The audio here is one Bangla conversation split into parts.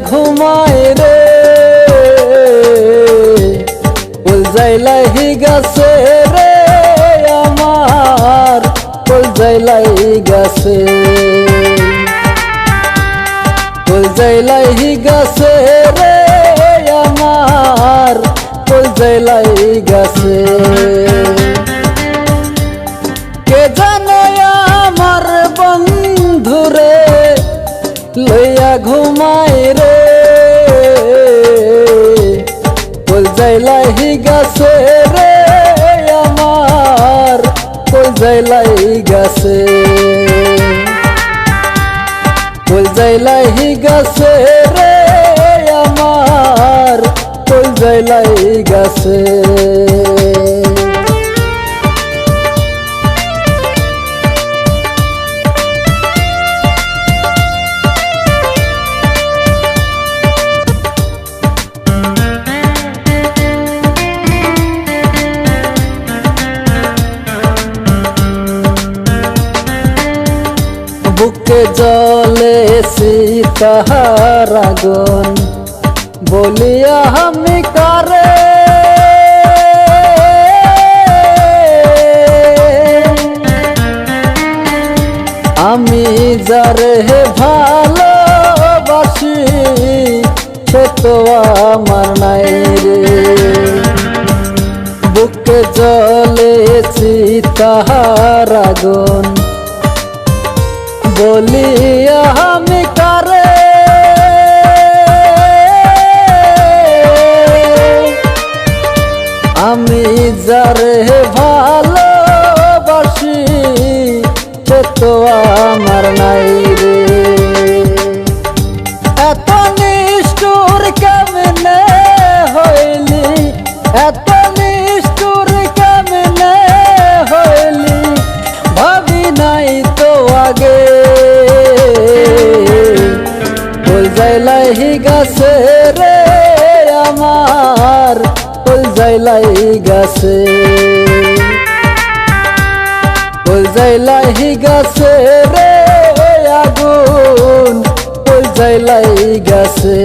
ঘুমায় রে কলজাইলাই গাছে রে আমার কলজাইলাই গাছে কলজাইলাই গাছে রে আমার কলজাইলাই গাছে কে জানে আমার বন্ধুরে লইয়া ঘুমায় রে কলজাইলাই গাছে রে আমার কলজাইলাই গাছে কলজাইলাই গাছে রে আমার কলজাইলাই গাছে বুকে জলে সীতাহার আগুন বলিয়া আমি কারে আমি যারে ভালোবাসি সে তো আমার নাই রে বুকে জলে সীতাহার আগুন বলিয়া আমি কারে আমি যারে ভালোবাসি সে তো আমার নাই রে এত নিষ্ঠুর কেমনে হইলি এত নিষ্ঠুর কেমনে হইলি ভাবি নাই তো আগে কলজাইলাই গাছে রে আমার কলজাইলাই গাছে কলজাইলাই গাছে রে আগুন কলজাইলাই গাছে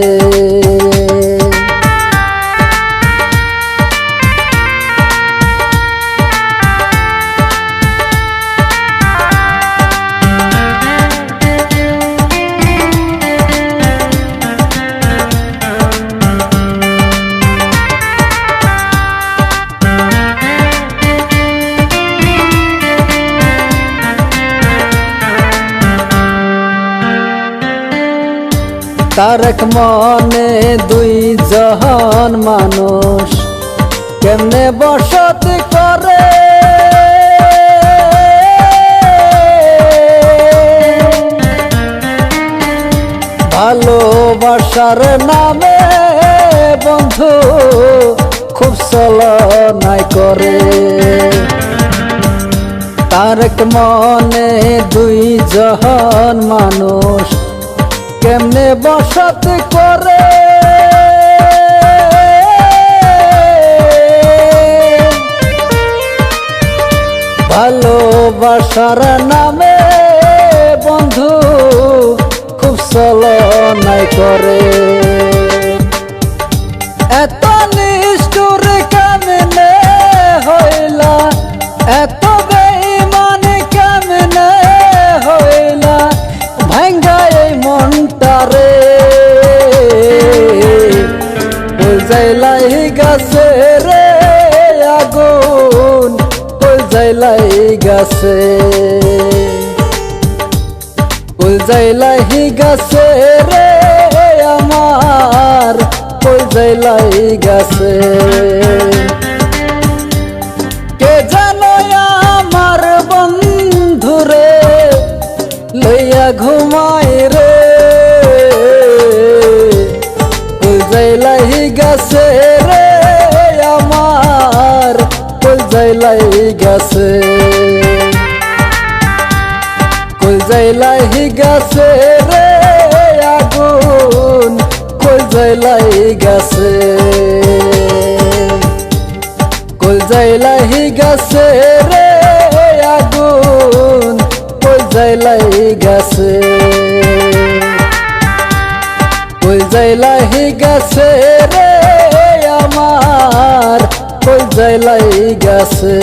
তার এক মনে দুই জহান মানুষ কেমনে বসতি করে ভালোবাসার নামে বন্ধু খুব ছলনাই করে তার এক মনে দুই জহান মানুষ কেমনে বসত করে ভালোবাসার নামে বন্ধু খুব ছলনাই করে এত নিষ্ঠুর কেমনে হইলা এত বেঈমান কেমনে হইলা ভাঙ্গা এই মনটারে কলজাইলাই গাছে রে আগুন কলজাইলাই গাছে কলজাইলাই গাছে রে আমার কলজাইলাই গাছে কে জানো আমার বন্ধুরে লইয়া ঘুমায় রে কলজাইলাই গাছে রে আমার কলজাইলাই গাছে কলজাইলাই গাছে রে আগুন কলজাইলাই গাছে কলজাইলাই গাছে রে আগুন কলজাইলাই গাছে গেছে রে আমার কই যাইলাই গেছে।